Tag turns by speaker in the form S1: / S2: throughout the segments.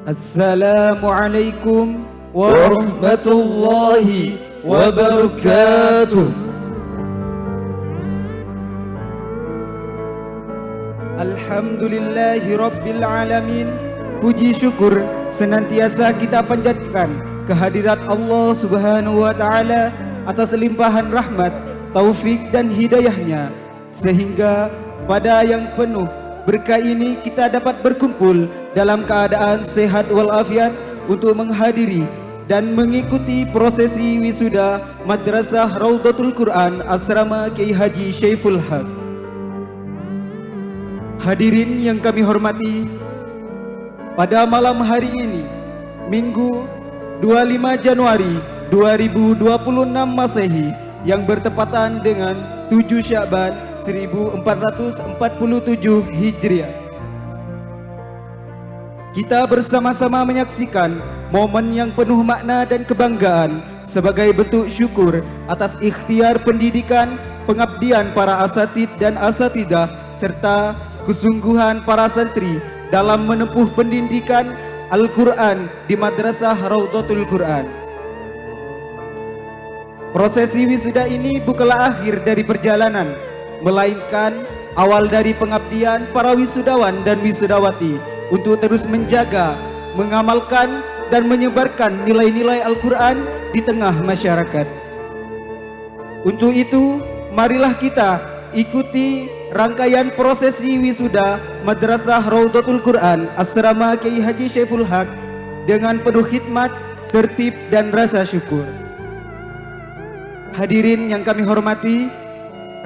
S1: Assalamualaikum warahmatullahi wabarakatuh. Alhamdulillahi rabbil alamin. Puji syukur senantiasa kita panjatkan kehadirat Allah subhanahu wa ta'ala atas limpahan rahmat, taufik dan hidayahnya, sehingga pada yang penuh berkah ini kita dapat berkumpul dalam keadaan sehat walafiat untuk menghadiri dan mengikuti prosesi wisuda Madrasah Raudhatul Quran Asrama Kiai Haji Syaiful Haq. Hadirin yang kami hormati, pada malam hari ini, Minggu 25 Januari 2026 Masehi yang bertepatan dengan 7 Sya'ban 1447 Hijriah, kita bersama-sama menyaksikan momen yang penuh makna dan kebanggaan sebagai bentuk syukur atas ikhtiar pendidikan, pengabdian para asatid dan asatidah, serta kesungguhan para santri dalam menempuh pendidikan Al-Quran di Madrasah Raudhatul Quran. Prosesi wisuda ini bukanlah akhir dari perjalanan, melainkan awal dari pengabdian para wisudawan dan wisudawati untuk terus menjaga, mengamalkan dan menyebarkan nilai-nilai Al-Quran di tengah masyarakat. Untuk itu, marilah kita ikuti rangkaian prosesi wisuda Madrasah Raudhatul Quran Asrama Kiai Haji Syaiful Haq dengan penuh khidmat, tertib dan rasa syukur. Hadirin yang kami hormati,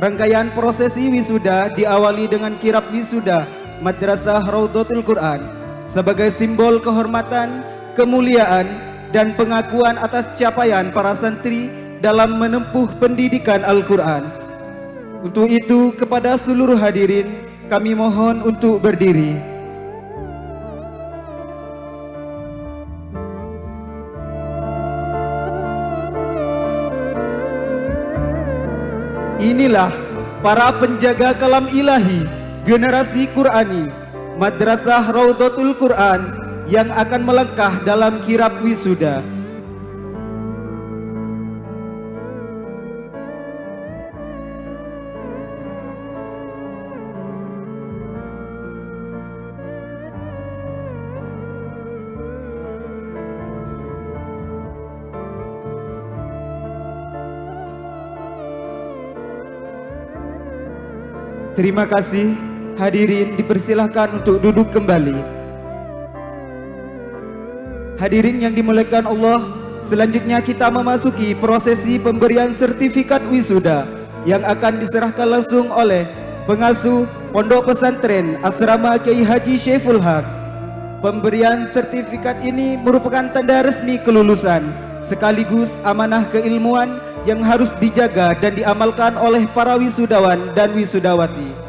S1: rangkaian prosesi wisuda diawali dengan kirap wisuda Madrasah Raudhatul Quran sebagai simbol kehormatan, kemuliaan dan pengakuan atas capaian para santri dalam menempuh pendidikan Al-Quran. Untuk itu, kepada seluruh hadirin kami mohon untuk berdiri. Inilah para penjaga kalam ilahi generasi Qurani Madrasah Raudhatul Quran yang akan melangkah dalam kirap wisuda. Terima kasih. Hadirin dipersilahkan untuk duduk kembali. Hadirin yang dimuliakan Allah, selanjutnya kita memasuki prosesi pemberian sertifikat wisuda yang akan diserahkan langsung oleh pengasuh Pondok Pesantren Asrama Kiai Haji Syaiful Haq. Pemberian sertifikat ini merupakan tanda resmi kelulusan sekaligus amanah keilmuan yang harus dijaga dan diamalkan oleh para wisudawan dan wisudawati.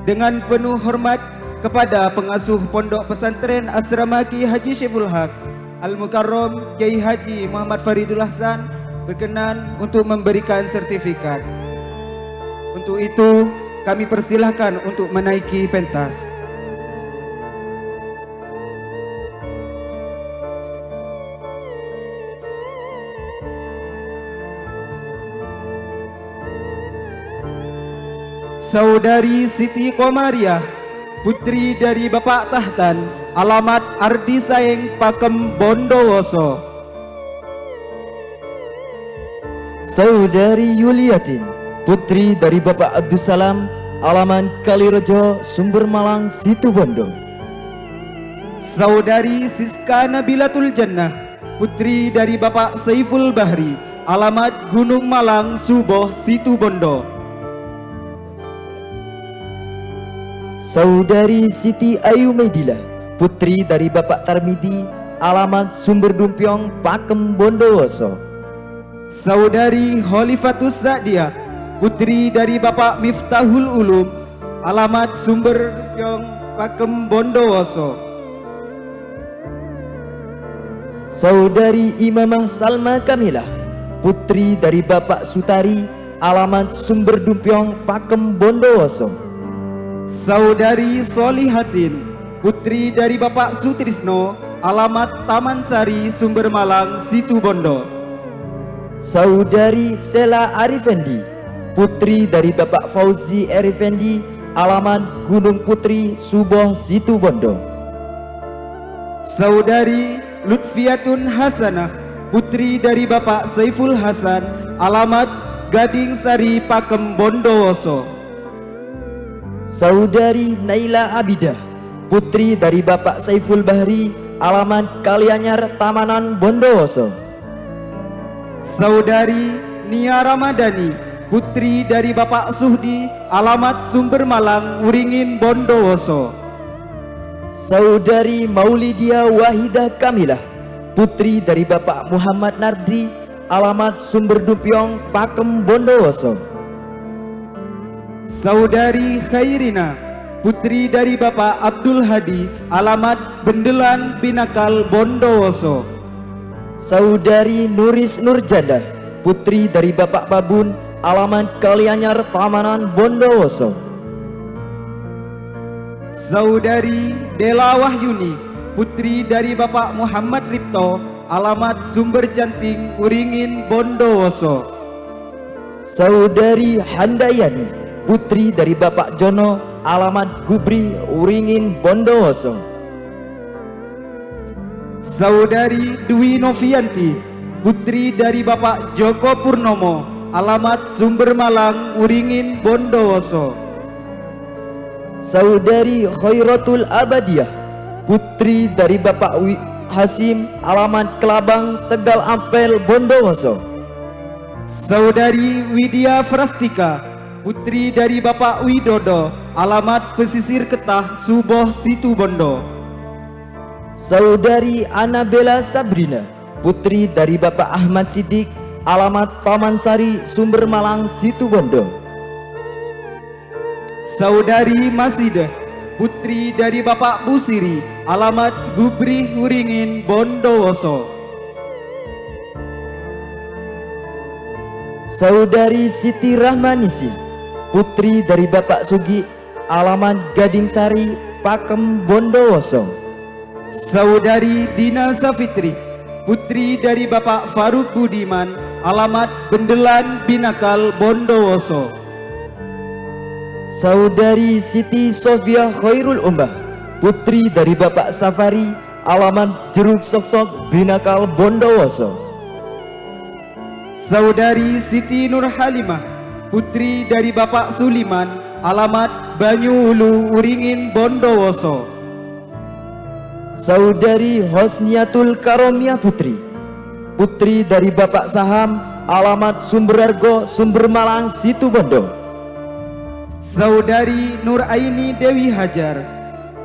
S1: Dengan penuh hormat kepada pengasuh Pondok Pesantren Asrama Kiai Haji Syaiful Haq, Al-Mukarram Kiai Haji Muhammad Faridul Hasan berkenan untuk memberikan sertifikat. Untuk itu, kami persilahkan untuk menaiki pentas. Saudari Siti Komariah, putri dari Bapak Tahtan, alamat Ardi Saeng Pakem Bondowoso.
S2: Saudari Yuliatin, putri dari Bapak Abdussalam, alamat Kalirejo, Sumber Malang, Situbondo.
S1: Saudari Siska Nabilatul Jannah, putri dari Bapak Saiful Bahri, alamat Gunung Malang, Suboh, Situbondo.
S2: Saudari Siti Ayu Medilah, putri dari Bapak Tarmidi, alamat Sumber Dumpiong, Pakem Bondowoso.
S1: Saudari Khalifatus Sa'diah, putri dari Bapak Miftahul Ulum, alamat Sumber Dumpiong, Pakem Bondowoso.
S2: Saudari Imamah Salma Kamilah, putri dari Bapak Sutari, alamat Sumber Dumpiong, Pakem Bondowoso.
S1: Saudari Solihatin, putri dari Bapak Sutrisno, alamat Taman Sari, Sumber Malang, Situbondo.
S2: Saudari Sela Arifendi, putri dari Bapak Fauzi Arifendi, alamat Gunung Putri, Suboh, Situbondo.
S1: Saudari Lutfiatun Hasanah, putri dari Bapak Saiful Hasan, alamat Gading Sari, Pakem, Bondowoso.
S2: Saudari Naila Abidah, putri dari Bapak Saiful Bahri, alamat Kalianyar, Tamanan, Bondowoso.
S1: Saudari Nia Ramadhani, putri dari Bapak Suhdi, alamat Sumber Malang, Uringin, Bondowoso.
S2: Saudari Maulidia Wahidah Kamilah, putri dari Bapak Muhammad Nardi, alamat Sumber Dumpiong, Pakem, Bondowoso.
S1: Saudari Khairina, putri dari Bapak Abdul Hadi, alamat Bendelan, Binakal, Bondowoso.
S2: Saudari Nuris Nurjanda, putri dari Bapak Babun, alamat Kalianyar, Tamanan, Bondowoso.
S1: Saudari Dela Wahyuni, putri dari Bapak Muhammad Ripto, alamat Sumber Janting, Uringin, Bondowoso.
S2: Saudari Handayani, putri dari Bapak Jono, alamat Gubri, Uringin, Bondowoso.
S1: Saudari Dwi Novianti, putri dari Bapak Joko Purnomo, alamat Sumber Malang, Uringin, Bondowoso.
S2: Saudari Khairatul Abadiah, putri dari Bapak Hasim, alamat Kelabang, Tegal Ampel, Bondowoso.
S1: Saudari Widya Frastika, putri dari Bapak Widodo, alamat Pesisir Ketah, Suboh, Situbondo.
S2: Saudari Anabela Sabrina, putri dari Bapak Ahmad Siddiq, alamat Taman Sari, Sumber Malang, Situbondo.
S1: Saudari Masidah, putri dari Bapak Busiri, alamat Gubri, Uringin, Bondowoso.
S2: Saudari Siti Rahmanisi, putri dari Bapak Sugi, alamat Gading Sari, Pakem, Bondowoso.
S1: Saudari Dina Safitri, putri dari Bapak Faruk Budiman, alamat Bendelan, Binakal, Bondowoso.
S2: Saudari Siti Sofia Khairul Ummah, putri dari Bapak Safari, alamat Jeruk Soksok, Binakal, Bondowoso.
S1: Saudari Siti Nur Halimah, putri dari Bapak Suliman, alamat Banyu Ulu, Uringin, Bondowoso.
S2: Saudari Hosniatul Karomia Putri, putri dari Bapak Saham, alamat Sumberargo, Sumber Malang, Situbondo.
S1: Saudari Nur Aini Dewi Hajar,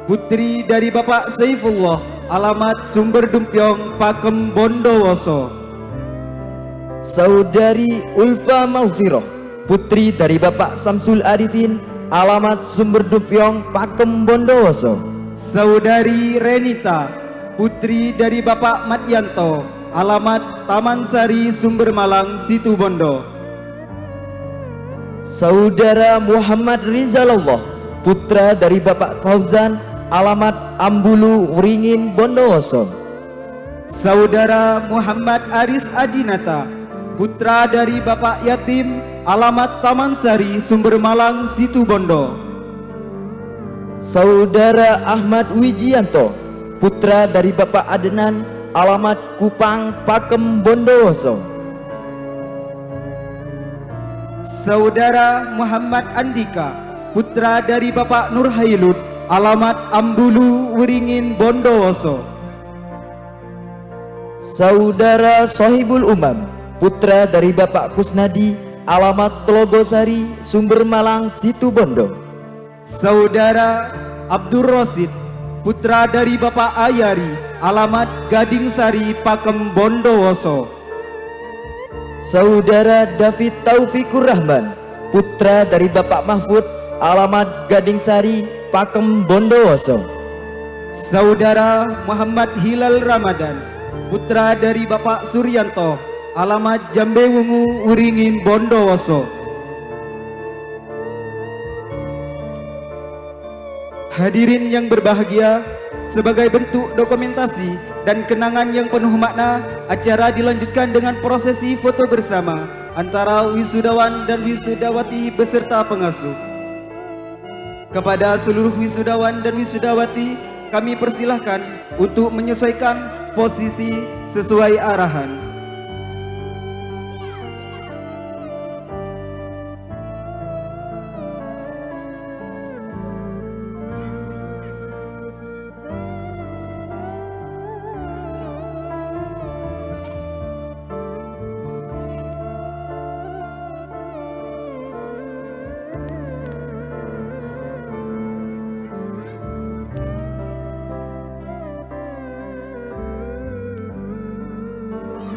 S1: putri dari Bapak Saifullah, alamat Sumber Dumpiong, Pakem, Bondowoso.
S2: Saudari Ulfa Maufiroh, putri dari Bapak Samsul Arifin, alamat Sumber Dumpiong, Pakem, Bondowoso.
S1: Saudari Renita, putri dari Bapak Matyanto, alamat Taman Sari, Sumber Malang, Situbondo.
S2: Saudara Muhammad Rizalullah, putra dari Bapak Fauzan, alamat Ambulu, Uringin, Bondowoso.
S1: Saudara Muhammad Aris Adinata, putra dari Bapak Yatim, alamat Taman Sari, Sumber Malang, Situbondo.
S2: Saudara Ahmad Wijianto, putra dari Bapak Adenan, alamat Kupang, Pakem, Bondowoso.
S1: Saudara Muhammad Andika, putra dari Bapak Nur Hailud, alamat Ambulu, Uringin, Bondowoso.
S2: Saudara Sohibul Umam, putra dari Bapak Kusnadi, alamat Telogosari, Sumber Malang, Situbondo.
S1: Saudara Abdur Rosid, putra dari Bapak Ayari, alamat Gading Sari, Pakem, Bondowoso.
S2: Saudara David Taufikur Rahman, putra dari Bapak Mahfud, alamat Gading Sari, Pakem, Bondowoso.
S1: Saudara Muhammad Hilal Ramadan, putra dari Bapak Suryanto, alamat Jambewungu, Uringin, Bondowoso. Hadirin yang berbahagia, sebagai bentuk dokumentasi dan kenangan yang penuh makna, acara dilanjutkan dengan prosesi foto bersama antara wisudawan dan wisudawati beserta pengasuh. Kepada seluruh wisudawan dan wisudawati, kami persilahkan untuk menyesuaikan posisi sesuai arahan.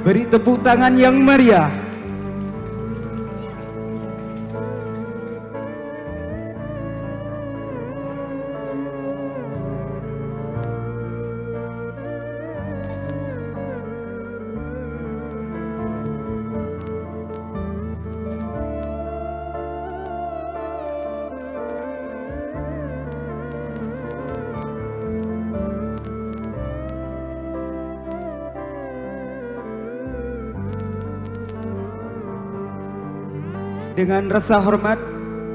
S1: Beri tepuk tangan yang meriah. Dengan rasa hormat,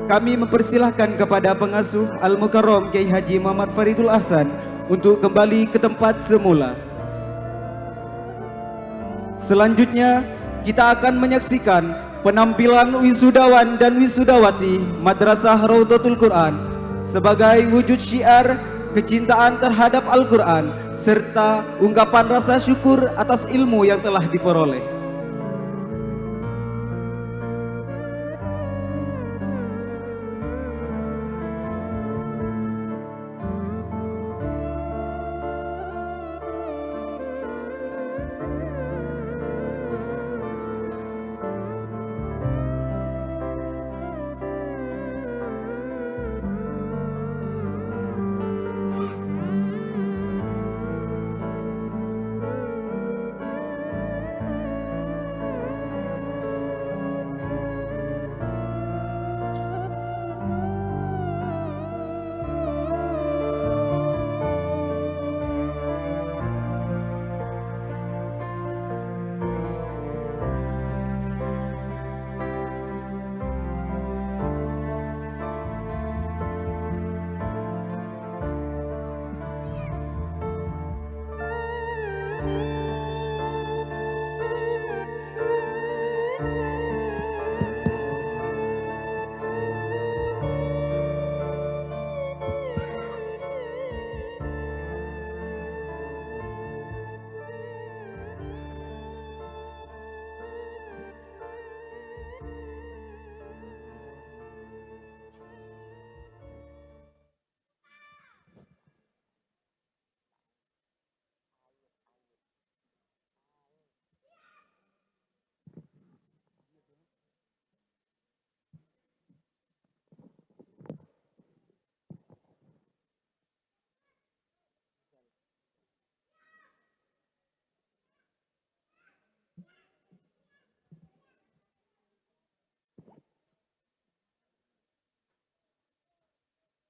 S1: kami mempersilahkan kepada pengasuh Al-Mukarram Kiai Haji Muhammad Faridul Ahsan untuk kembali ke tempat semula. Selanjutnya, kita akan menyaksikan penampilan wisudawan dan wisudawati Madrasah Raudhatul Quran sebagai wujud syiar kecintaan terhadap Al-Quran serta ungkapan rasa syukur atas ilmu yang telah diperoleh.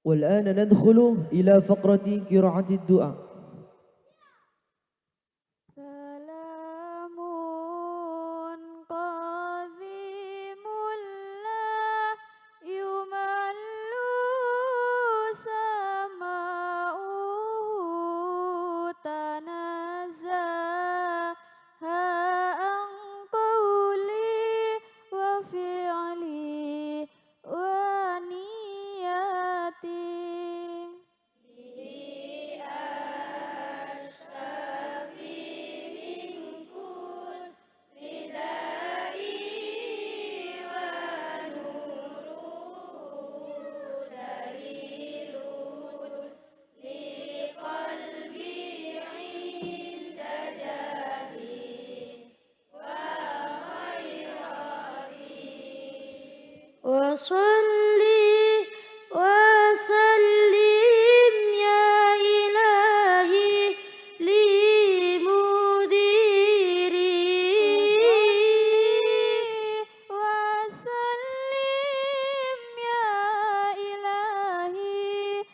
S2: والآن ندخل إلى فقرة قراءة الدعاء.
S3: وصلي وسلم يا إلهي لمديري وسلم يا إلهي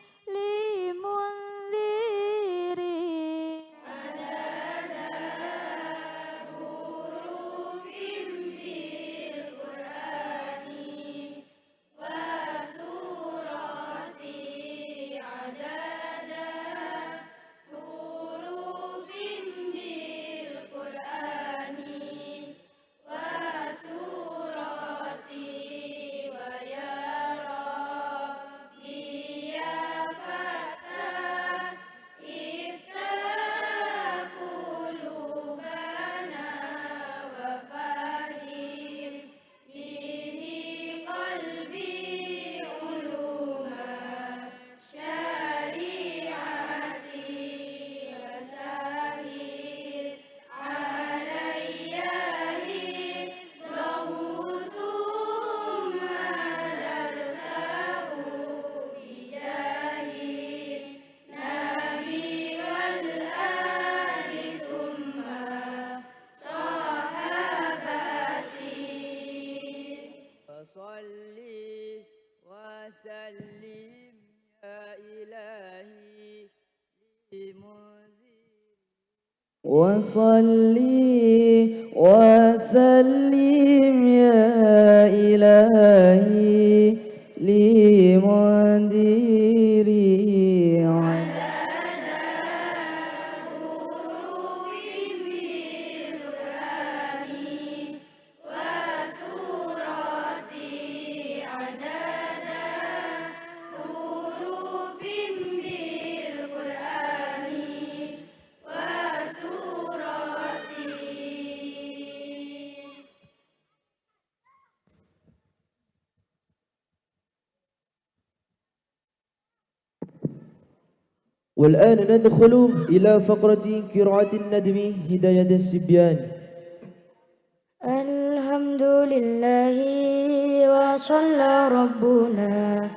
S4: وسلم يا إلهي
S5: وصلي وسلم يا إلهي لمنذري
S2: والآن ندخل إلى فقرة قراءة الندم هداية الصبيان.
S3: الحمد لله وصلى ربنا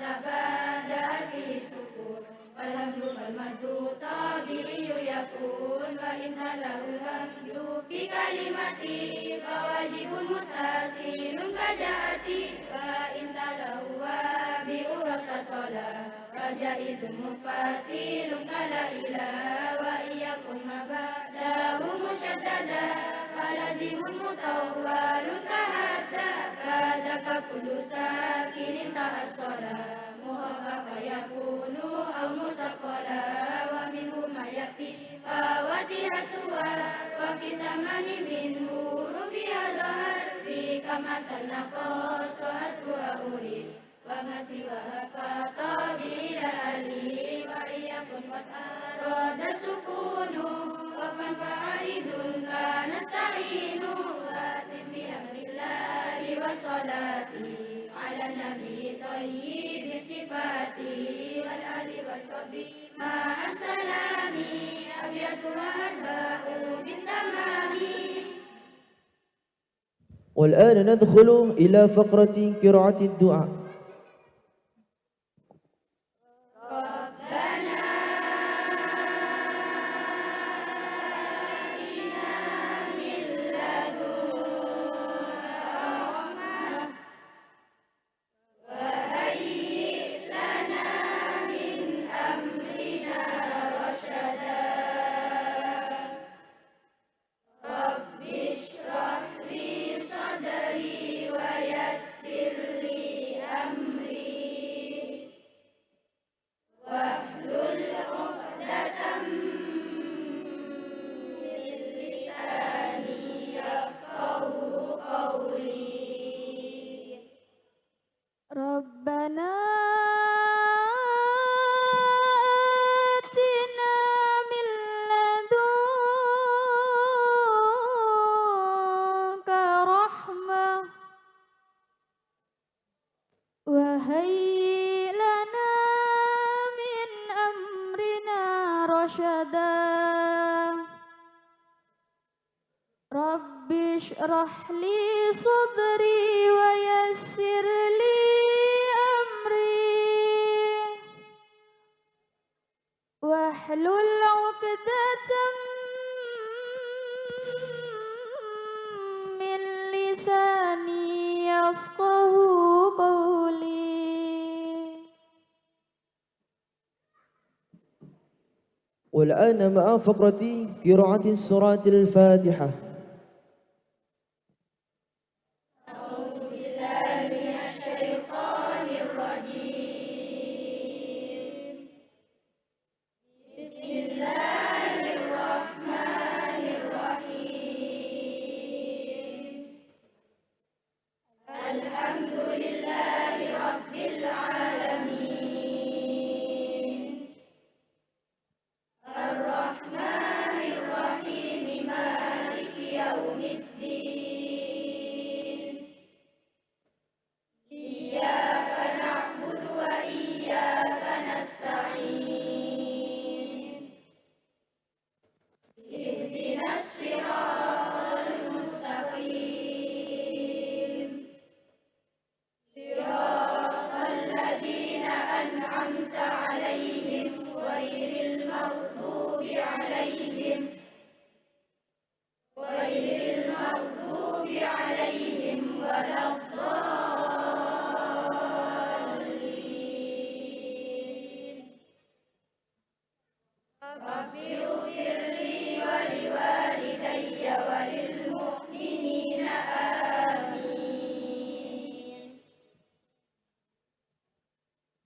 S4: تبادأ فيه السكون والهمز فالمد طبيعي يكون وإن له الهمز في كلمتي فواجب متصل كجاءتي وإن له بأورى اتصلا فجائز منفصل كلا إله وإن يكن ما بعده مشددا فلازم مطول كهدا كذاك كل ساكن تأصلا مخفف يكون أو مثقلا ومنه ما يأتي فواتح سوى وفي زمن منه رفع ظهر في كما سنقص أسوأ أريد وما سواها فطبيعي ألي وإن يكن قد أراد السكون وقفا فعرض كنستعين وأتم بأمر الله والصلاة على النبي طيب صفاته والآل والصحب مع السلام أبيتها أربع بالتمام.
S2: والآن ندخل إلى فقرة قراءة الدعاء.
S3: ربنا آتنا من لدنك رحمة وهيئ لنا من أمرنا رشدا رب اشرح لي صدري ويسر لي أمري واحلل عقدة من لساني يفقه قولي.
S2: والآن مع فقرة قراءة سورة الفاتحة.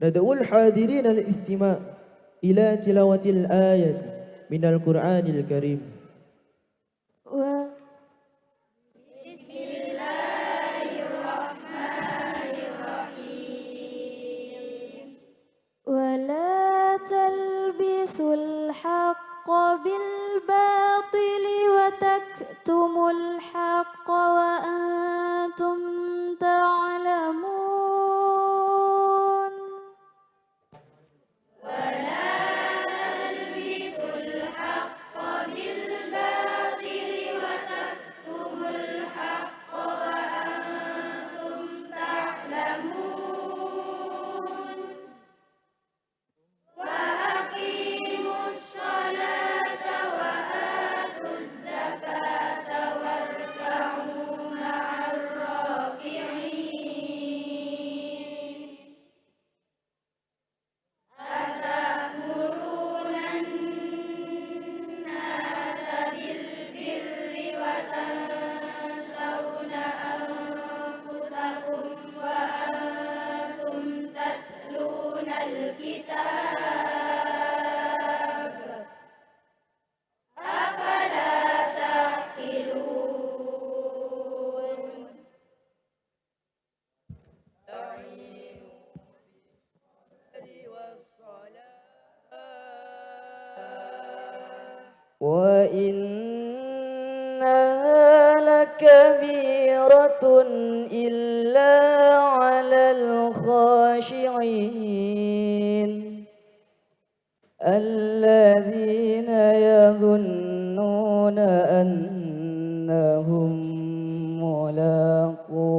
S2: ندعو الحاضرين للاستماع إلى تلاوة الآية من القرآن الكريم.
S3: ولا تلبسوا الحق بالباطل وتكتموا الحق وأنتم تعلمون.
S5: وإنها لكبيرة إلا على الخاشعين الذين يظنون أنهم ملاقو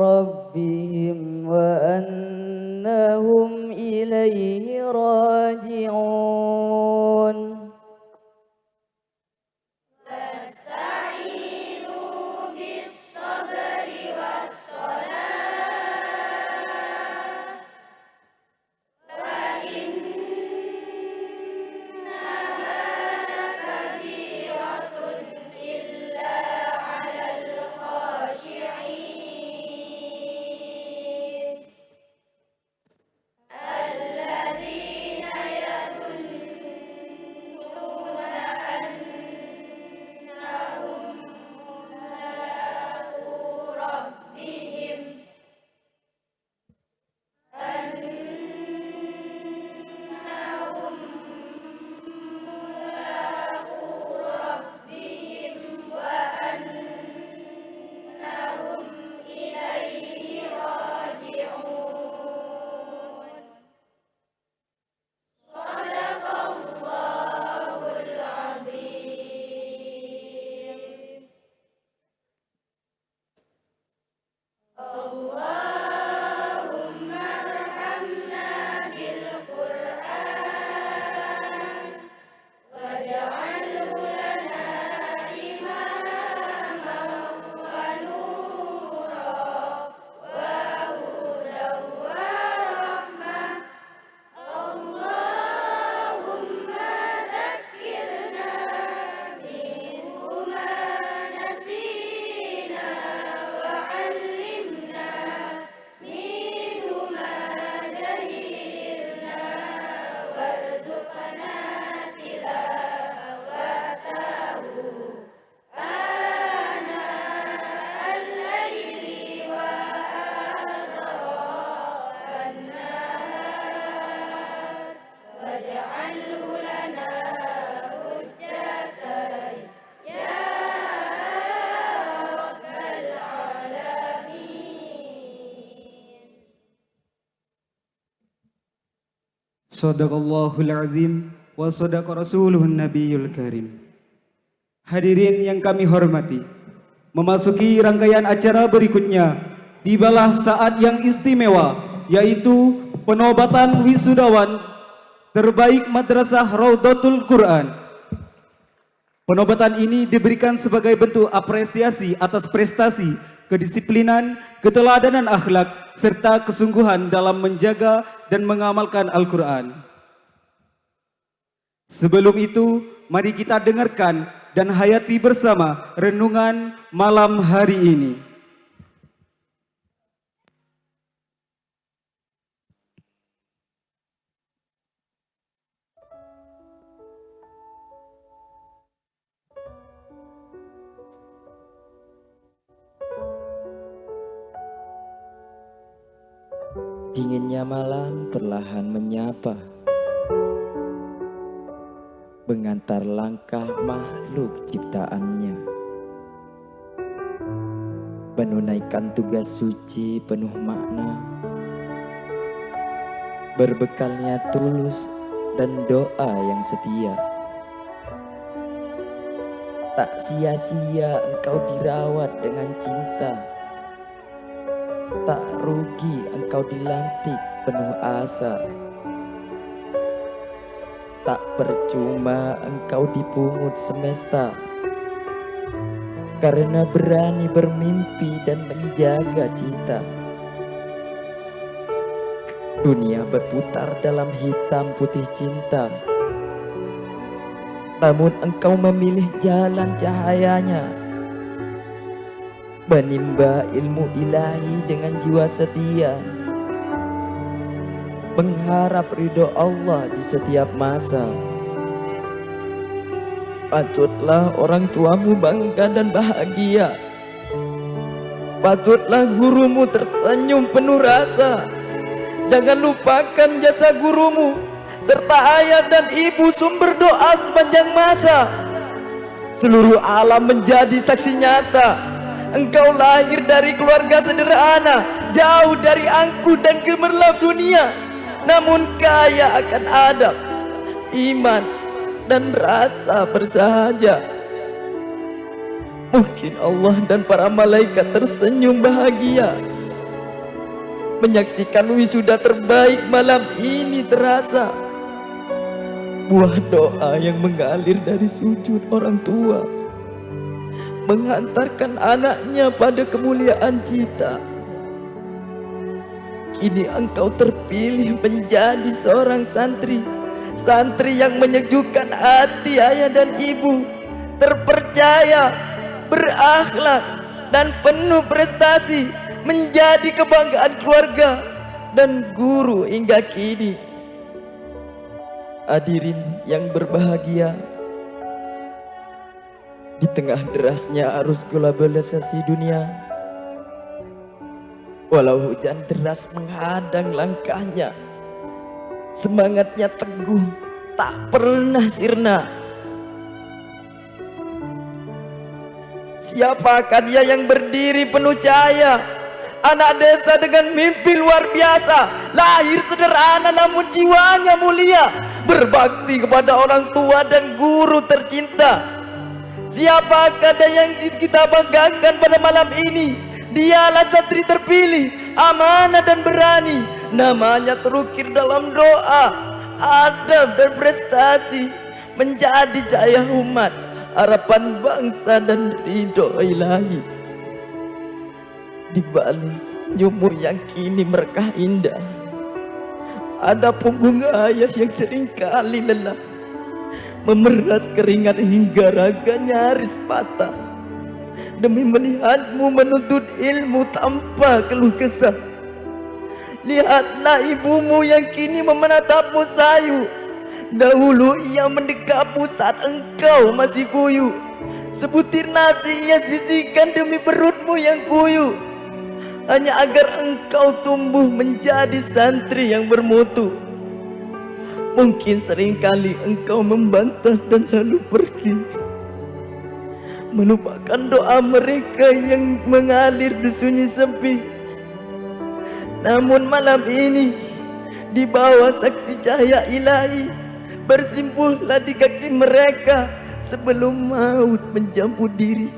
S5: ربهم وأنهم إليه راجعون.
S1: Sadaqallahul azim wa sadaqa rasuluhun nabiyul karim. Hadirin yang kami hormati, memasuki rangkaian acara berikutnya, tibalah saat yang istimewa, yaitu penobatan wisudawan terbaik Madrasah Raudhatul Quran. Penobatan ini diberikan sebagai bentuk apresiasi atas prestasi, kedisiplinan, keteladanan akhlak, serta kesungguhan dalam menjaga dan mengamalkan Al-Quran. Sebelum itu, mari kita dengarkan dan hayati bersama renungan malam hari ini.
S2: Dinginnya malam perlahan menyapa, mengantar langkah makhluk ciptaannya, menunaikan tugas suci penuh makna, berbekalnya tulus dan doa yang setia. Tak sia-sia engkau dirawat dengan cinta, tak rugi engkau dilantik penuh asa. Tak percuma engkau dipungut semesta, karena berani bermimpi dan menjaga cita. Dunia berputar dalam hitam putih cinta, namun engkau memilih jalan cahayanya, menimba ilmu ilahi dengan jiwa setia, mengharap ridho Allah di setiap masa. Patutlah orang tuamu bangga dan bahagia, Patutlah gurumu tersenyum penuh rasa. Jangan lupakan jasa gurumu serta ayah dan ibu sumber doa sepanjang masa. Seluruh alam menjadi saksi nyata. Engkau lahir dari keluarga sederhana, jauh dari angkuh dan gemerlap dunia, namun kaya akan adab, iman, dan rasa bersahaja. Mungkin Allah dan para malaikat tersenyum bahagia menyaksikan wisuda terbaik malam ini terasa. Buah doa yang mengalir dari sujud orang tua menghantarkan anaknya pada kemuliaan cita. Kini engkau terpilih menjadi seorang santri, santri yang menyejukkan hati ayah dan ibu, terpercaya, berakhlak, dan penuh prestasi, menjadi kebanggaan keluarga dan guru hingga kini. Hadirin yang berbahagia, di tengah derasnya arus globalisasi dunia, walau hujan deras menghadang langkahnya, semangatnya teguh, tak pernah sirna. Siapakah dia yang berdiri penuh cahaya? Anak desa dengan mimpi luar biasa, lahir sederhana namun jiwanya mulia, berbakti kepada orang tua dan guru tercinta. Siapakah dia yang kita banggakan pada malam ini? Dialah santri terpilih, amanah dan berani, namanya terukir dalam doa, adab dan prestasi, menjadi cahaya umat, harapan bangsa dan ridho ilahi. Di balik senyummu yang kini merekah indah, ada punggung ayah yang seringkali lelah, memeras keringat hingga raga nyaris patah, demi melihatmu menuntut ilmu tanpa keluh kesah. Lihatlah ibumu yang kini menatapmu sayu. Dahulu ia mendekapmu saat engkau masih kuyu. Sebutir nasi ia sisihkan demi perutmu yang kuyu, hanya agar engkau tumbuh menjadi santri yang bermutu. Mungkin seringkali engkau membantah dan lalu pergi, melupakan doa mereka yang mengalir di sunyi sepi. Namun malam ini, di bawah saksi cahaya ilahi, bersimpuhlah di kaki mereka sebelum maut menjemput diri.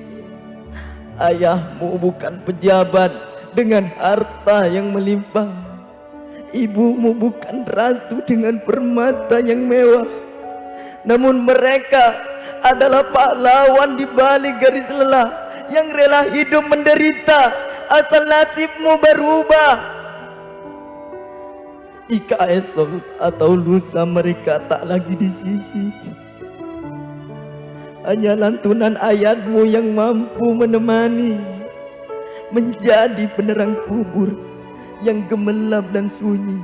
S2: Ayahmu bukan pejabat dengan harta yang melimpah, ibumu bukan ratu dengan permata yang mewah, namun mereka adalah pahlawan di balik garis lelah, yang rela hidup menderita asal nasibmu berubah. Jika esok atau lusa mereka tak lagi di sisi, hanya lantunan ayatmu yang mampu menemani, menjadi penerang kubur yang gemerlap dan sunyi.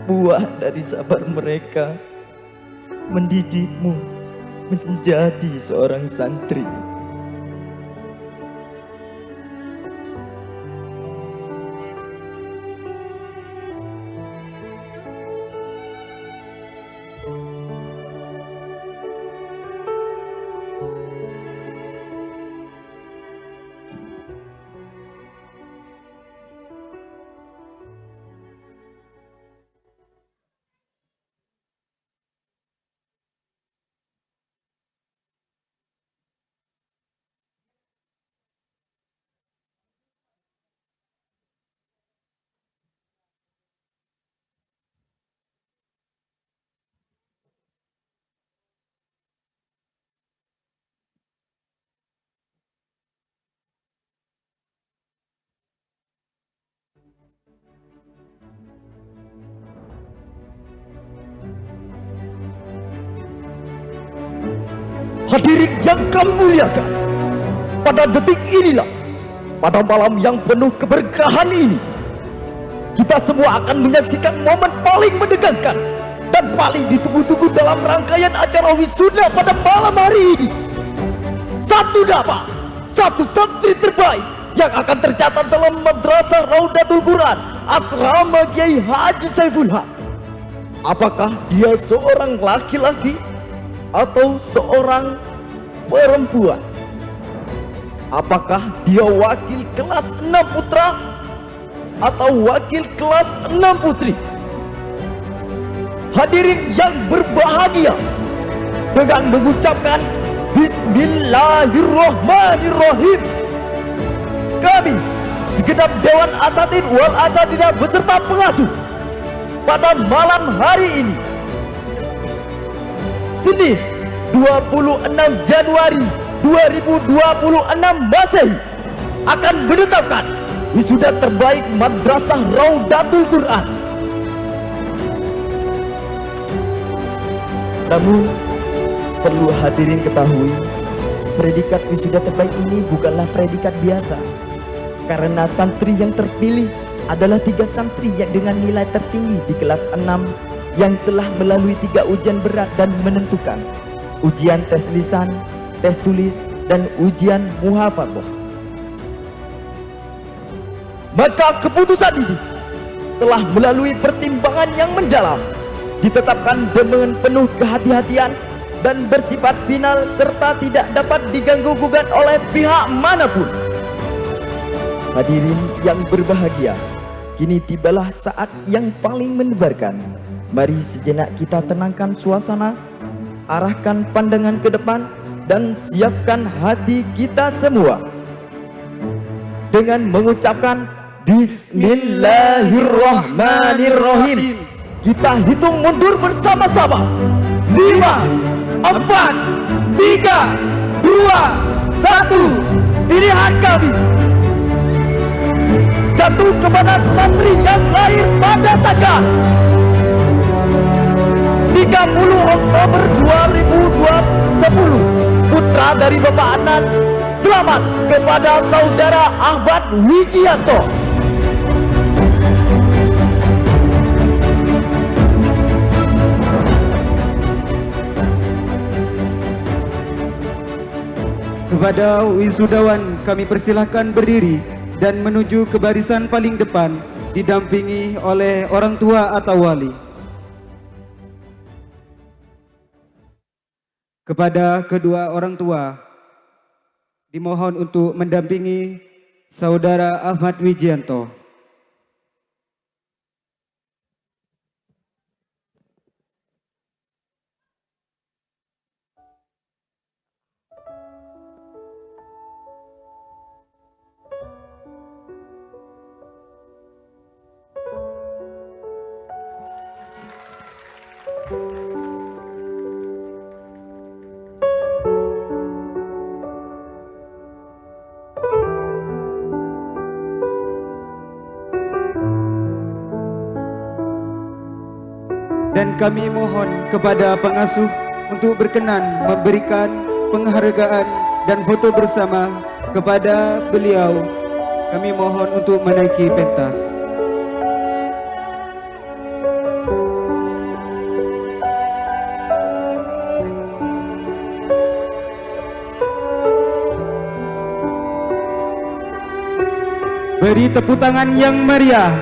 S2: Buah dari sabar mereka mendidikmu menjadi seorang santri.
S6: Hadirin yang kami muliakan, pada detik inilah, pada malam yang penuh keberkahan ini, kita semua akan menyaksikan momen paling menegangkan dan paling ditunggu-tunggu dalam rangkaian acara wisuda pada malam hari ini. Satu nama, satu santri terbaik yang akan tercatat dalam Madrasah Raudatul Quran Asrama Kiai Haji Saiful Haq? Apakah dia seorang laki-laki atau seorang perempuan? Apakah dia wakil kelas 6 putra atau wakil kelas 6 putri? Hadirin yang berbahagia, dengan mengucapkan Bismillahirrahmanirrahim, kami segenap Dewan Asatid wal Asatidah beserta pengasuh pada malam hari ini, Senin 26 Januari 2026 Masehi, akan menetapkan wisuda terbaik Madrasah Raudatul Quran. Namun perlu hadirin ketahui, predikat wisuda terbaik ini bukanlah predikat biasa, karena santri yang terpilih adalah 3 santri yang dengan nilai tertinggi di kelas 6 yang telah melalui 3 ujian berat dan menentukan: ujian tes lisan, tes tulis, dan ujian muhafadzah. Maka keputusan ini telah melalui pertimbangan yang mendalam, ditetapkan dengan penuh kehati-hatian dan bersifat final serta tidak dapat diganggu-gugat oleh pihak manapun. Hadirin yang berbahagia, kini tibalah saat yang paling menebarkan. Mari sejenak kita tenangkan suasana, arahkan pandangan ke depan, dan siapkan hati kita semua dengan mengucapkan Bismillahirrahmanirrahim. Kita hitung mundur bersama-sama. 5, 4, 3, 2, 1. Pilihan kami jatuh kepada santri yang lahir pada tanggal 30 Oktober 2010, putra dari Bapak Anan. Selamat kepada Saudara Ahmad Wijianto.
S1: Kepada wisudawan kami persilahkan berdiri dan menuju ke barisan paling depan, didampingi oleh orang tua atau wali. Kepada kedua orang tua, dimohon untuk mendampingi Saudara Ahmad Wijianto. Dan kami mohon kepada pengasuh untuk berkenan memberikan penghargaan dan foto bersama kepada beliau. Kami mohon untuk menaiki pentas. Beri tepuk tangan yang meriah.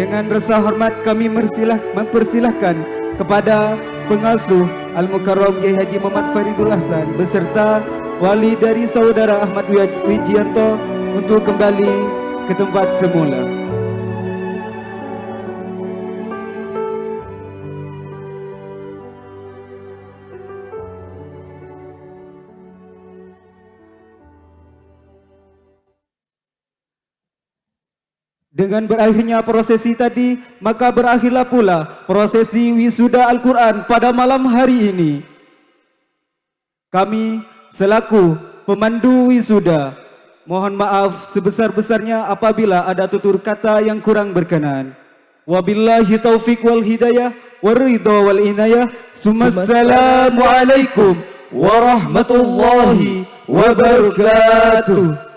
S1: Dengan rasa hormat kami mempersilahkan kepada pengasuh Al-Mukarram Kiai Haji Muhammad Faridul Hasan beserta wali dari Saudara Ahmad Wijianto untuk kembali ke tempat semula. Dengan berakhirnya prosesi tadi, maka berakhirlah pula prosesi wisuda Al-Quran pada malam hari ini. Kami selaku pemandu wisuda, mohon maaf sebesar-besarnya apabila ada tutur kata yang kurang berkenan. Wabillahi taufiq wal hidayah waridha wal inayah. Assalamualaikum warahmatullahi wabarakatuh.